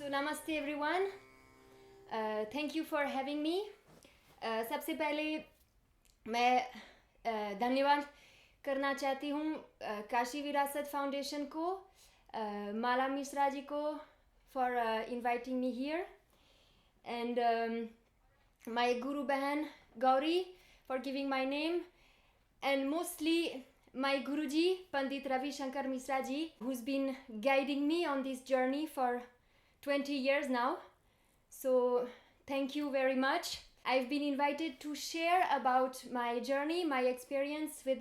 So namaste everyone. Thank you for having me. सबसे पहले मैं धन्यवाद करना चाहती हूँ काशी विरासत फाउंडेशन को, माला मिश्रा जी को for inviting me here, and my Guru Bahan Gauri for giving my name, and mostly my Guruji Pandit Ravi Shankar Misra ji, who's been guiding me on this journey for 20 years now. So thank you very much. I've been invited to share about my journey, my experience with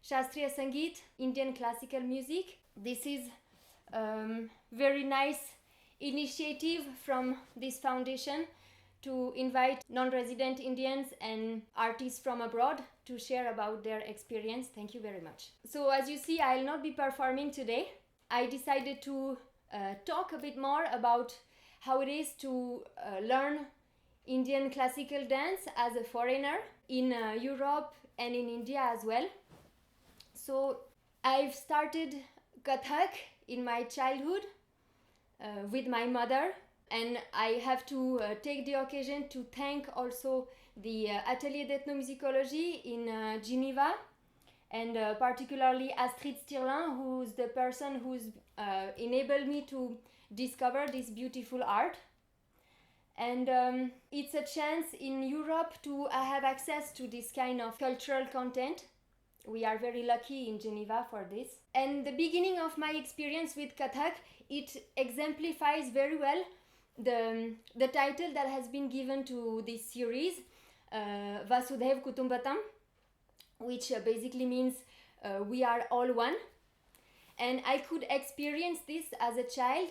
Shastriya Sangeet, Indian classical music. This is very nice initiative from this foundation to invite non-resident Indians and artists from abroad to share about their experience. Thank you very much. So as you see, I'll not be performing today. I decided to talk a bit more about how it is to learn Indian classical dance as a foreigner in Europe and in India as well. So I've started kathak in my childhood with my mother, and I have to take the occasion to thank also the Atelier d'ethnomusicologie in Geneva, and particularly Astrid Stirlin, who's the person who's enabled me to discover this beautiful art. And it's a chance in Europe to have access to this kind of cultural content. We are very lucky in Geneva for this. And the beginning of my experience with kathak, it exemplifies very well the title that has been given to this series, Vasudhaiv Kutumbatam, which basically means we are all one. And I could experience this as a child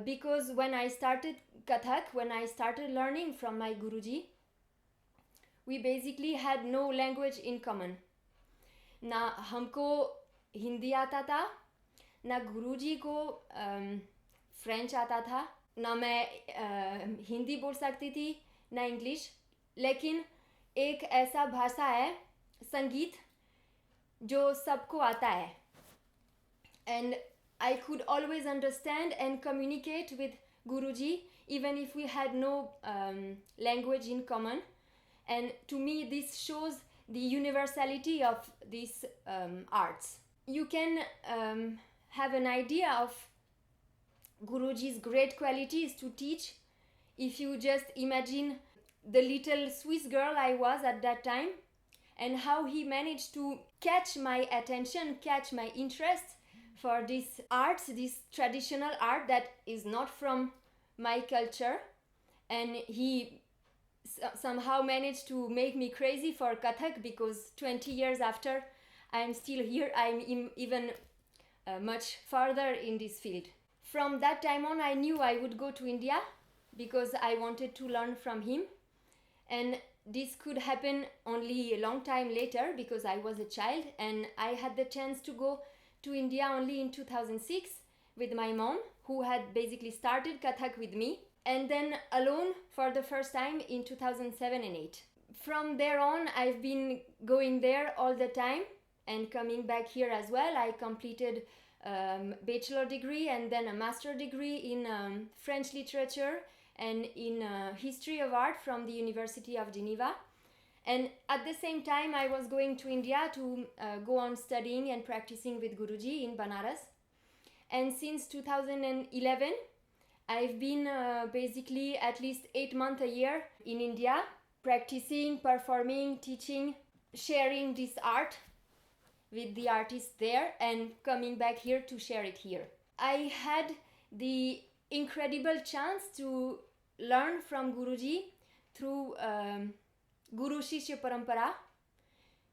because when I started kathak, when I started learning from my Guruji, we basically had no language in common. ना हमको हिंदी आता था, ना गुरुजी को French आता था, ना मैं हिंदी बोल सकती थी, ना इंग्लिश. लेकिन एक ऐसा भाषा है संगीत जो सबको आता है. And I could always understand and communicate with Guruji even if we had no language in common. And to me this shows the universality of these arts. You can have an idea of Guruji's great qualities to teach if you just imagine the little Swiss girl I was at that time, and how he managed to catch my attention, catch my interest for this art, this traditional art that is not from my culture. And he somehow managed to make me crazy for kathak, because 20 years after I'm still here, I'm even much farther in this field. From that time on, I knew I would go to India because I wanted to learn from him, and this could happen only a long time later because I was a child, and I had the chance to go to India only in 2006 with my mom, who had basically started kathak with me, and then alone for the first time in 2007 and 8. From there on, I've been going there all the time and coming back here as well. I completed bachelor degree and then a master degree in French literature and in history of art from the University of Geneva. And at the same time, I was going to India to go on studying and practicing with Guruji in Banaras. And since 2011, I've been basically at least 8 months a year in India, practicing, performing, teaching, sharing this art with the artists there, and coming back here to share it here. I had the incredible chance to learn from Guruji through Guru Shishya Parampara,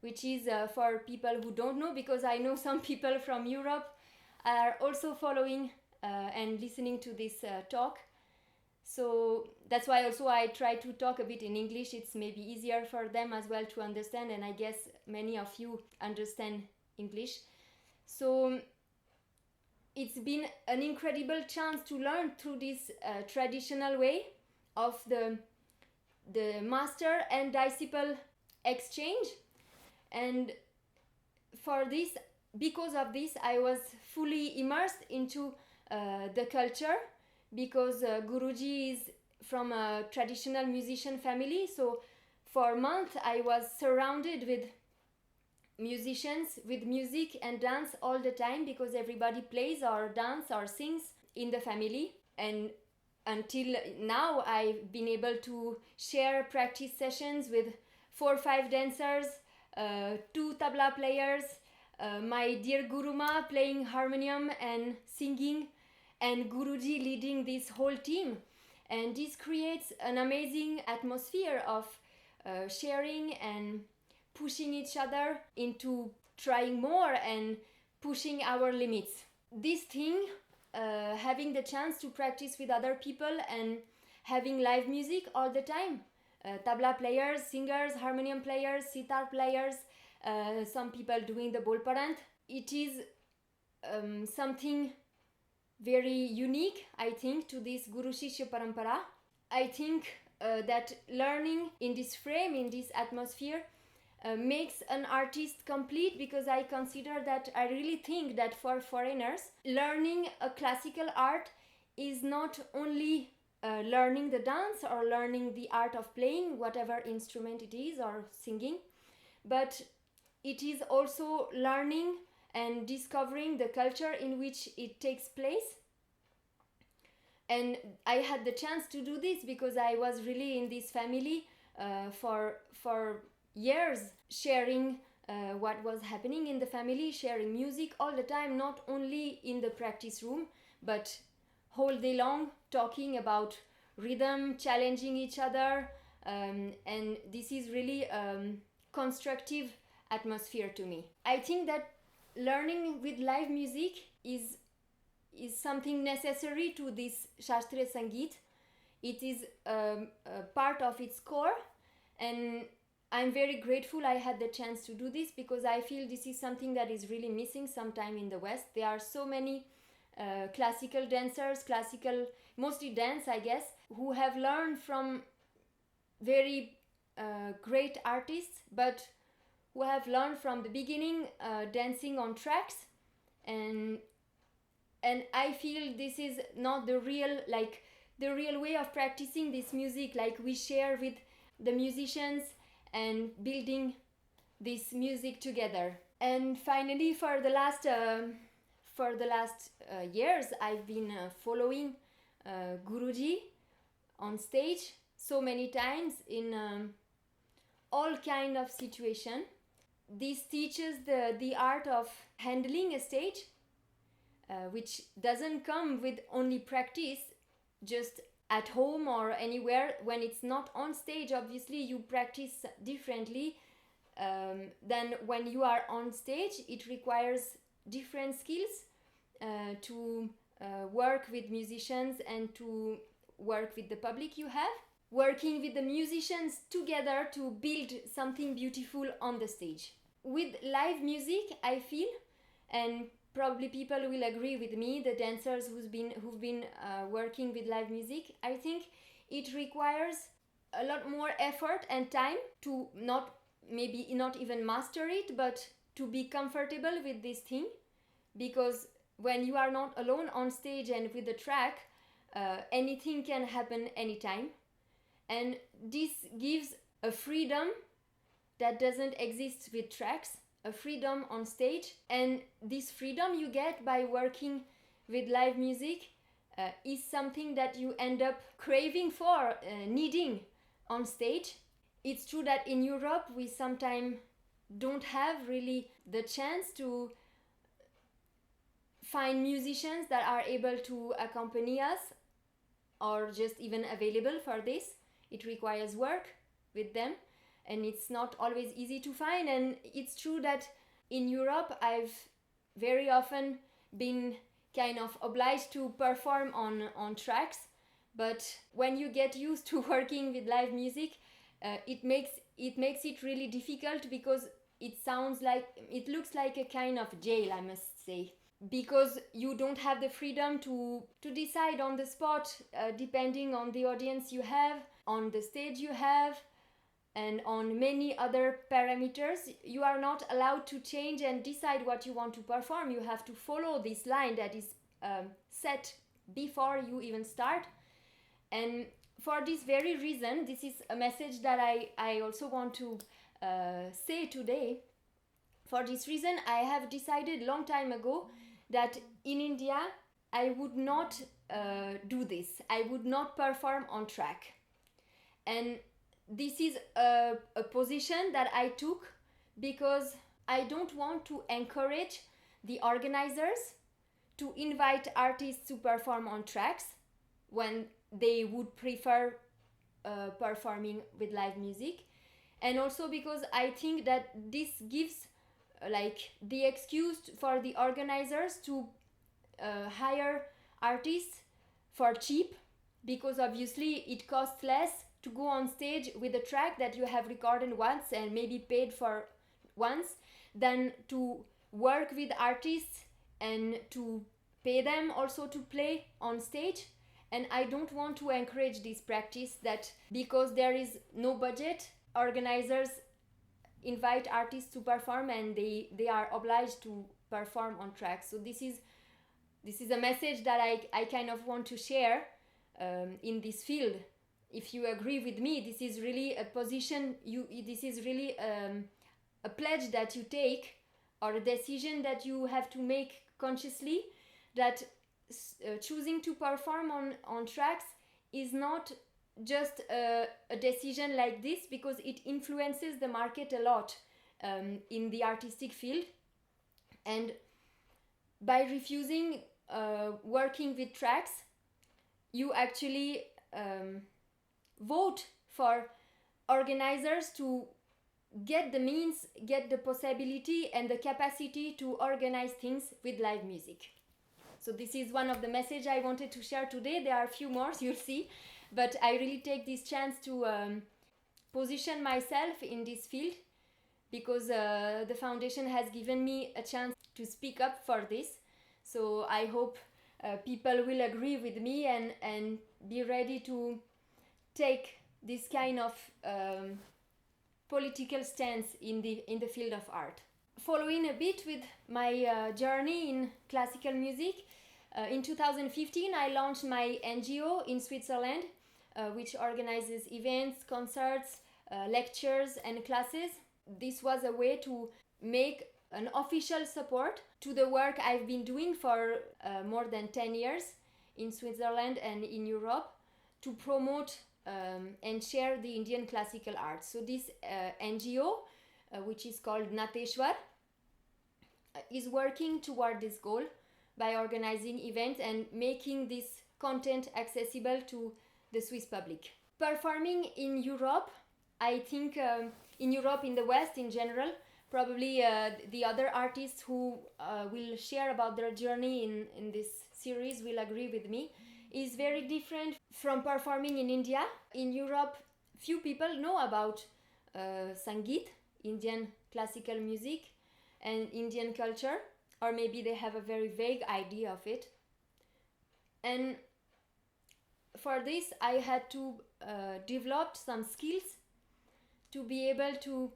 which is for people who don't know, because I know some people from Europe are also following and listening to this talk. So that's why also I try to talk a bit in English. It's maybe easier for them as well to understand, and I guess many of you understand English. So it's been an incredible chance to learn through this traditional way of the master and disciple exchange. And for this, because of this, I was fully immersed into the culture, because Guruji is from a traditional musician family. So for a month I was surrounded with musicians, with music and dance all the time, because everybody plays or dance or sings in the family. And until now I've been able to share practice sessions with 4 or 5 dancers, 2 tabla players, my dear Guruma playing harmonium and singing, and Guruji leading this whole team. And this creates an amazing atmosphere of sharing and pushing each other into trying more and pushing our limits. This thing, having the chance to practice with other people and having live music all the time, tabla players, singers, harmonium players, sitar players, some people doing the bolparant, it is something very unique, I think, to this Guru Shishya Parampara. I think that learning in this frame, in this atmosphere, makes an artist complete, because I consider that, I really think that for foreigners, learning a classical art is not only learning the dance or learning the art of playing whatever instrument it is or singing, but it is also learning and discovering the culture in which it takes place. And I had the chance to do this because I was really in this family for years, sharing what was happening in the family, sharing music all the time, not only in the practice room, but whole day long, talking about rhythm, challenging each other, and this is really constructive atmosphere to me. I think that learning with live music is something necessary to this Shastriya Sangeet. It is a part of its core, and I'm very grateful I had the chance to do this, because I feel this is something that is really missing sometime in the West. There are so many classical dancers, mostly dance, I guess, who have learned from very great artists, but who have learned from the beginning dancing on tracks, and I feel this is not the real way of practicing this music, like we share with the musicians and building this music together. And finally, for the last years, I've been following Guruji on stage so many times in all kind of situation. This teaches the art of handling a stage, which doesn't come with only practice, just at home or anywhere. When it's not on stage, obviously you practice differently than when you are on stage. It requires different skills to work with musicians and to work with the public you have, working with the musicians together to build something beautiful on the stage. With live music, I feel, and probably people will agree with me, the dancers who've been working with live music, I think it requires a lot more effort and time to not even master it, but to be comfortable with this thing, because when you are not alone on stage and with the track, anything can happen anytime, and this gives a freedom that doesn't exist with tracks, a freedom on stage. And this freedom you get by working with live music is something that you end up craving for, needing on stage. It's true that in Europe we sometimes don't have really the chance to find musicians that are able to accompany us or just even available for this. It requires work with them, and it's not always easy to find. And it's true that in Europe I've very often been kind of obliged to perform on tracks, but when you get used to working with live music, it makes it really difficult, because it looks like a kind of jail, I must say, because you don't have the freedom to decide on the spot, depending on the audience you have, on the stage you have, and on many other parameters. You are not allowed to change and decide what you want to perform. You have to follow this line that is set before you even start. And for this very reason, this is a message that I also want to say today. For this reason, I have decided long time ago that in India, I would not do this. I would not perform on track. And this is a position that I took because I don't want to encourage the organizers to invite artists to perform on tracks when they would prefer performing with live music. And also because I think that this gives like the excuse for the organizers to hire artists for cheap, because obviously it costs less to go on stage with a track that you have recorded once and maybe paid for once than to work with artists and to pay them also to play on stage. And I don't want to encourage this practice that because there is no budget, organizers invite artists to perform and they are obliged to perform on tracks. So this is a message that I kind of want to share in this field. If you agree with me, this is really a position, this is really a pledge that you take, or a decision that you have to make consciously, that choosing to perform on tracks is not just a decision like this, because it influences the market a lot in the artistic field. And by refusing working with tracks, you actually vote for organizers to get the means, get the possibility and the capacity to organize things with live music. So this is one of the messages I wanted to share today. There are a few more, you'll see, but I really take this chance to position myself in this field, because the foundation has given me a chance to speak up for this. So I hope people will agree with me and be ready to take this kind of political stance in the field of art. Following a bit with my journey in classical music, in 2015 I launched my NGO in Switzerland, which organizes events, concerts, lectures and classes. This was a way to make an official support to the work I've been doing for more than 10 years in Switzerland and in Europe, to promote and share the Indian classical arts. So this NGO, which is called Nateshwar, is working toward this goal by organizing events and making this content accessible to the Swiss public. Performing in Europe, I think in Europe, in the West in general, probably the other artists who will share about their journey in this series will agree with me, is very different from performing in India. In Europe, few people know about Sangeet, Indian classical music, and Indian culture, or maybe they have a very vague idea of it. And for this, I had to develop some skills to be able to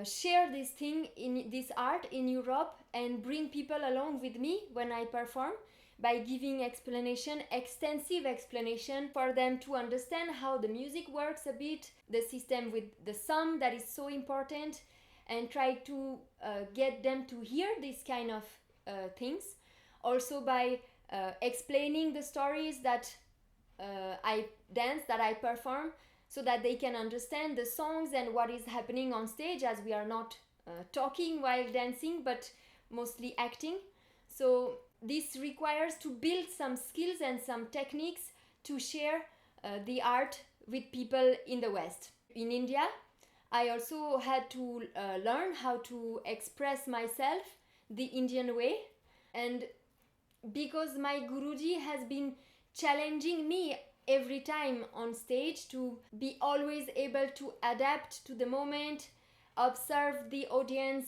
share this thing, in this art in Europe, and bring people along with me when I perform, by giving extensive explanation for them to understand how the music works a bit, the system with the sum that is so important, and try to get them to hear these kind of things. Also by explaining the stories that I dance, that I perform, so that they can understand the songs and what is happening on stage, as we are not talking while dancing, but mostly acting. So this requires to build some skills and some techniques to share the art with people in the West. In India, I also had to learn how to express myself the Indian way. And because my Guruji has been challenging me every time on stage to be always able to adapt to the moment, observe the audience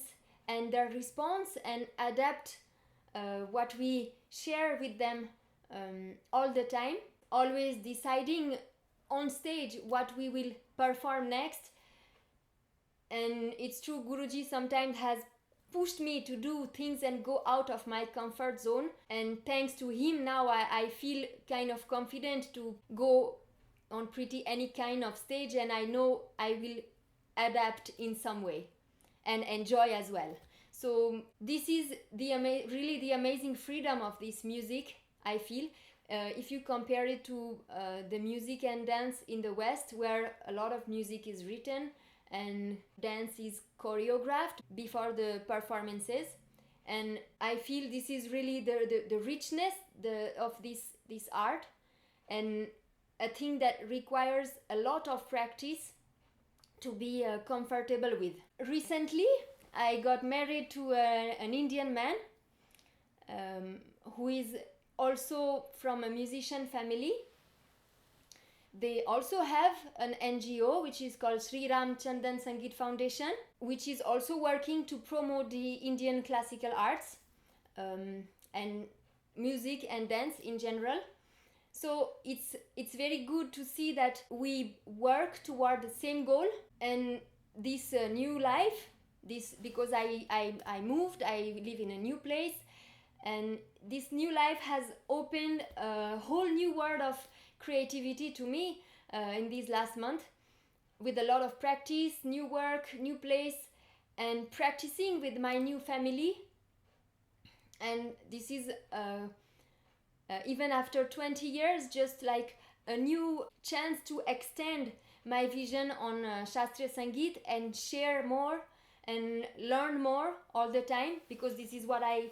and their response, and adapt what we share with them all the time, always deciding on stage what we will perform next. And it's true, Guruji sometimes has pushed me to do things and go out of my comfort zone. And thanks to him, now I feel kind of confident to go on pretty any kind of stage, and I know I will adapt in some way and enjoy as well. So this is really the amazing freedom of this music, I feel. If you compare it to the music and dance in the West, where a lot of music is written and dance is choreographed before the performances, and I feel this is really the richness of this art, and a thing that requires a lot of practice to be comfortable with. Recently, I got married to an Indian man who is also from a musician family. They also have an NGO which is called Sri Ramchandran Sangeet Foundation, which is also working to promote the Indian classical arts and music and dance in general. So it's very good to see that we work toward the same goal, and this new life, because I moved, I live in a new place, and this new life has opened a whole new world of creativity to me in this last month, with a lot of practice, new work, new place, and practicing with my new family. And this is even after 20 years, just like a new chance to extend my vision on Shastriya Sangeet and share more and learn more all the time, because this is what I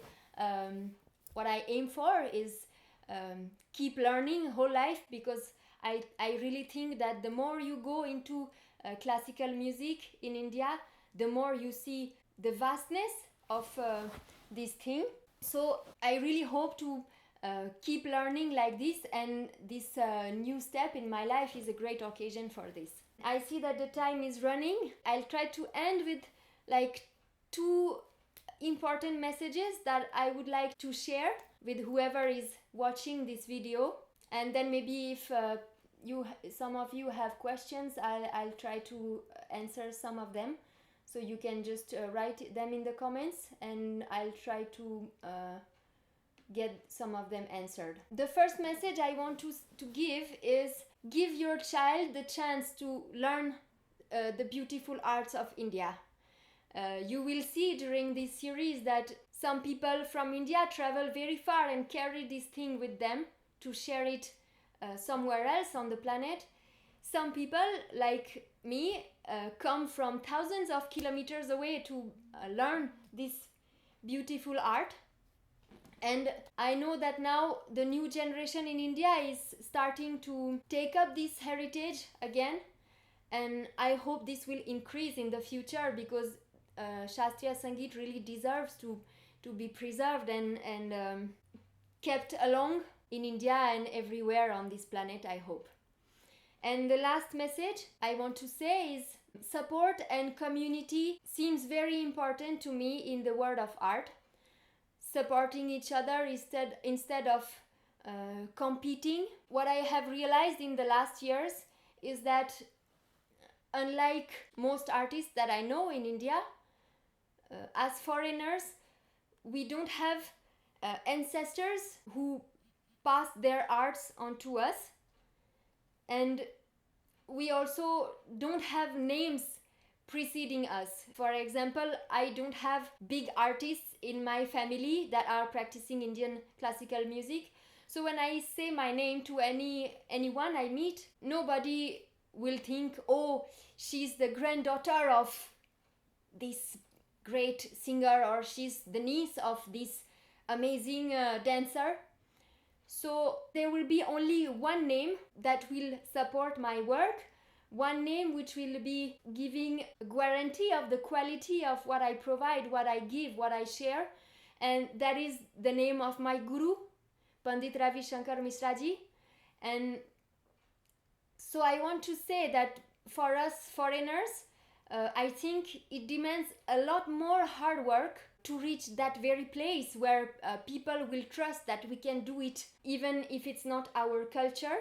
aim for, is keep learning whole life, because I really think that the more you go into classical music in India, the more you see the vastness of this thing. So I really hope to keep learning like this, and this new step in my life is a great occasion for this. I see that the time is running. I'll try to end with like 2 important messages that I would like to share with whoever is watching this video, and then maybe if some of you have questions, I'll try to answer some of them. So you can just write them in the comments, and I'll try to get some of them answered. The first message I want to give is, give your child the chance to learn the beautiful arts of India. You will see during this series that some people from India travel very far and carry this thing with them to share it somewhere else on the planet. Some people, like me, come from thousands of kilometers away to learn this beautiful art. And I know that now the new generation in India is starting to take up this heritage again, and I hope this will increase in the future, because Shastriya Sangeet really deserves to be preserved and kept along in India and everywhere on this planet, I hope. And the last message I want to say is, support and community seems very important to me in the world of art. Supporting each other instead of competing. What I have realized in the last years is that, unlike most artists that I know in India, as foreigners, we don't have ancestors who passed their arts on to us, and we also don't have names preceding us. For example, I don't have big artists in my family that are practicing Indian classical music. So when I say my name to anyone I meet, nobody will think, oh, she's the granddaughter of this great singer, or she's the niece of this amazing dancer. So there will be only one name that will support my work, one name which will be giving a guarantee of the quality of what I provide, what I give, what I share, and that is the name of my guru, Pandit Ravi Shankar Misraji. And so I want to say that for us foreigners, I think it demands a lot more hard work to reach that very place where people will trust that we can do it, even if it's not our culture.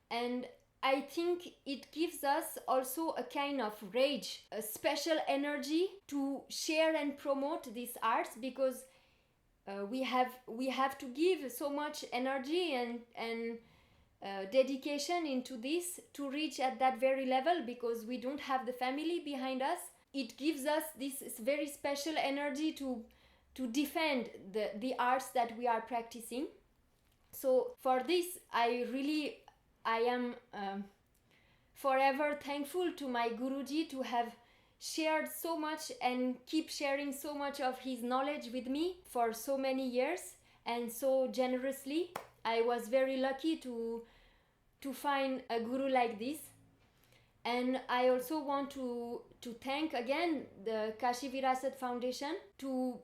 And I think it gives us also a kind of rage, a special energy to share and promote these arts, because we have to give so much energy and dedication into this to reach at that very level, because we don't have the family behind us. It gives us this very special energy to defend the arts that we are practicing. So for this, I am forever thankful to my Guruji to have shared so much and keep sharing so much of his knowledge with me for so many years and so generously. I was very lucky to find a guru like this. And I also want to thank again the Kashi Virasat Foundation to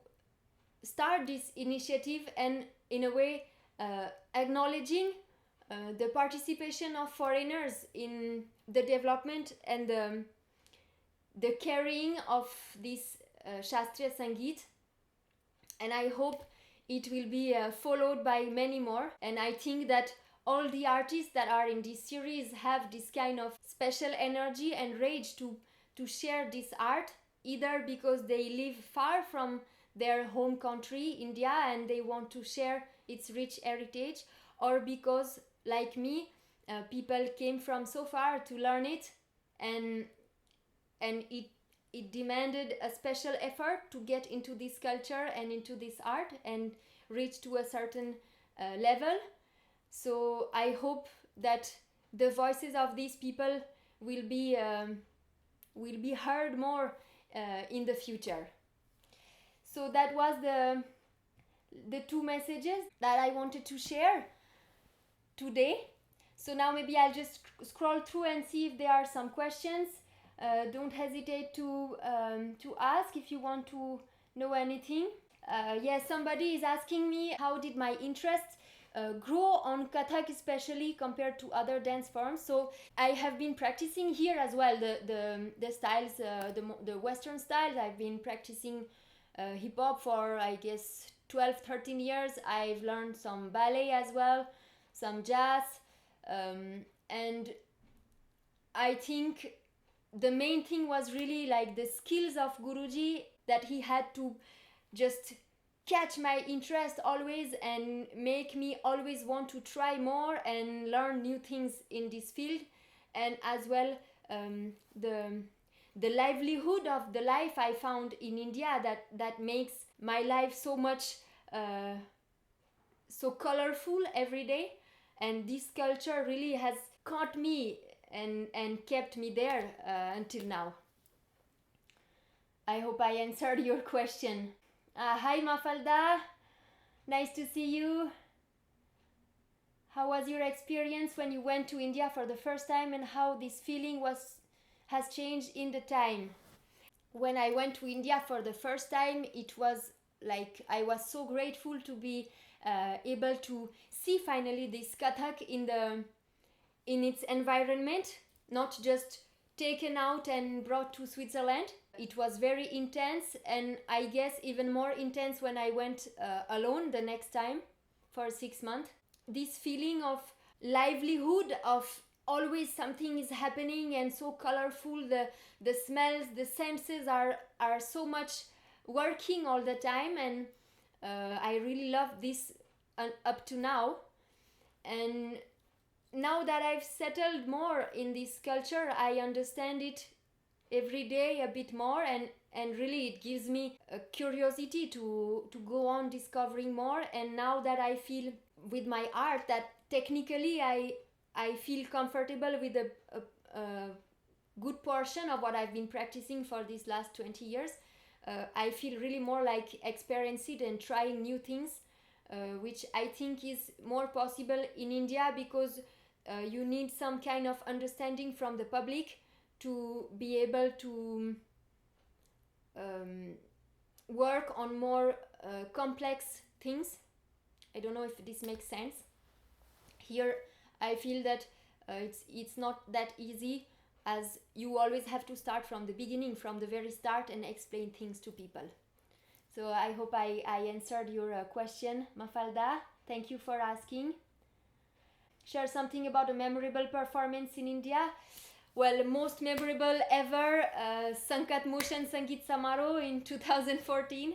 start this initiative, and in a way acknowledging the participation of foreigners in the development and the carrying of this Shastriya Sangeet. And I hope it will be followed by many more. And I think that all the artists that are in this series have this kind of special energy and rage to share this art, either because they live far from their home country, India, and they want to share its rich heritage, or because, like me, people came from so far to learn it, and it demanded a special effort to get into this culture and into this art and reach to a certain level. So I hope that the voices of these people will be heard more in the future. So that was the two messages that I wanted to share today. So now maybe I'll just scroll through and see if there are some questions. Don't hesitate to ask if you want to know anything. Yes, somebody is asking me how did my interest grow on kathak, especially compared to other dance forms. So I have been practicing here as well the styles, the Western styles. I've been practicing hip hop for, I guess, 12-13 years. I've learned some ballet as well, some jazz, and I think the main thing was really like the skills of Guruji, that he had to just catch my interest always and make me always want to try more and learn new things in this field. And as well the livelihood of the life I found in India, that makes my life so much so colorful every day. And this culture really has caught me and kept me there until now. I hope I answered your question. Hi Mafalda, nice to see you. How was your experience when you went to India for the first time, and how this feeling has changed in the time? When I went to India for the first time, it was like I was so grateful to be able to see finally this kathak in its environment, not just taken out and brought to Switzerland. It was very intense, and I guess even more intense when I went alone the next time for 6 months. This feeling of livelihood, of always something is happening and so colorful, the smells, the senses are so much working all the time, and I really love this up to now. And now that I've settled more in this culture, I understand it every day a bit more, and really it gives me a curiosity to go on discovering more. And now that I feel with my art that technically I feel comfortable with a good portion of what I've been practicing for these last 20 years, I feel really more like experiencing and trying new things, which I think is more possible in India, because you need some kind of understanding from the public to be able to work on more complex things. I don't know if this makes sense. Here I feel that it's not that easy, as you always have to start from the beginning, from the very start, and explain things to people. So I hope I answered your question, Mafalda. Thank you for asking. share something about a memorable performance in India. Well, most memorable ever, Sankat Motion Sangeet Samaro in 2014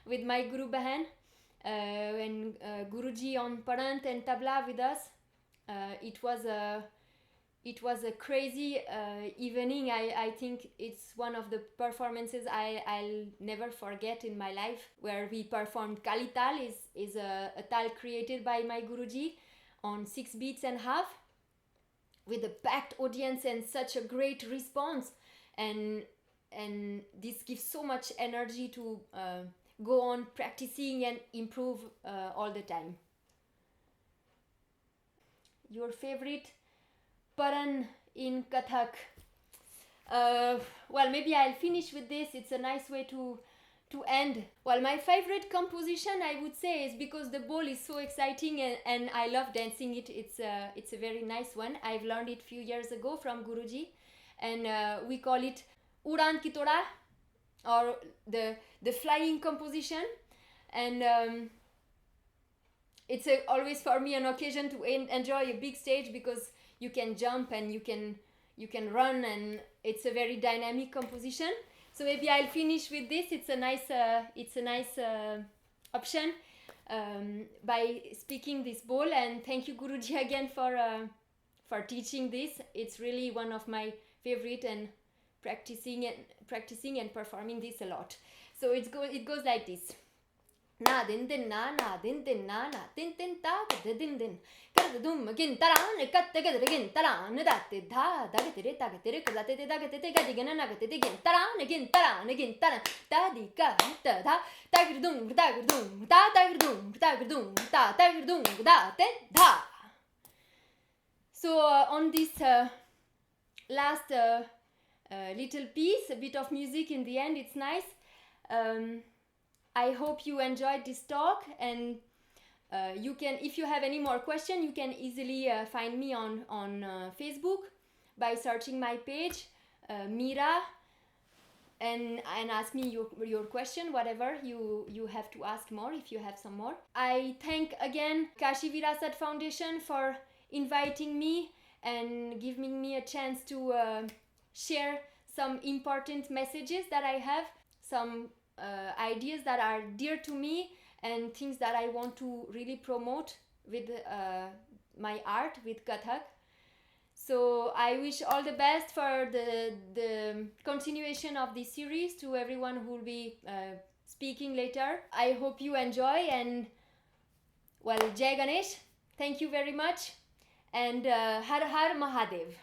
with my Guru Bahan and Guruji on Parant and Tabla with us. It was a crazy evening. I think it's one of the performances I'll never forget in my life, where we performed Kali Tal, is a tal created by my Guruji on 6 beats and half, with a packed audience and such a great response, and this gives so much energy to go on practicing and improve all the time. Your favorite Paran in Kathak? Well, maybe I'll finish with this. It's a nice way to end. Well, my favorite composition, I would say, is because the ball is so exciting and I love dancing it. It's a very nice one. I've learned it a few years ago from Guruji, and we call it Udan Kitoda, or the flying composition, and it's always for me an occasion to enjoy a big stage, because you can jump and you can run, and it's a very dynamic composition. So maybe I'll finish with this. It's a nice option by speaking this bowl. And thank you, Guruji, again for teaching this. It's really one of my favorite, and practicing and performing this a lot. So it goes like this. Na din din na din din na din din ta din din kar dum gin taran kat te gad gin taran da te dha da te re ta te re ka te da te ga gin na te gin taran da di ka ta da ta gir dum ta gir dum da te dha. So on this last little piece, a bit of music in the end, it's nice. I hope you enjoyed this talk, and you can, if you have any more questions, you can easily find me on Facebook by searching my page, MEERA, and ask me your question, whatever you have to ask more, if you have some more. I thank again Kashi Virasat Foundation for inviting me and giving me a chance to share some important messages that I have, some ideas that are dear to me, and things that I want to really promote with my art, with Kathak. So I wish all the best for the continuation of this series to everyone who will be speaking later. I hope you enjoy, and well, Jai Ganesh, thank you very much, and Har Har Mahadev.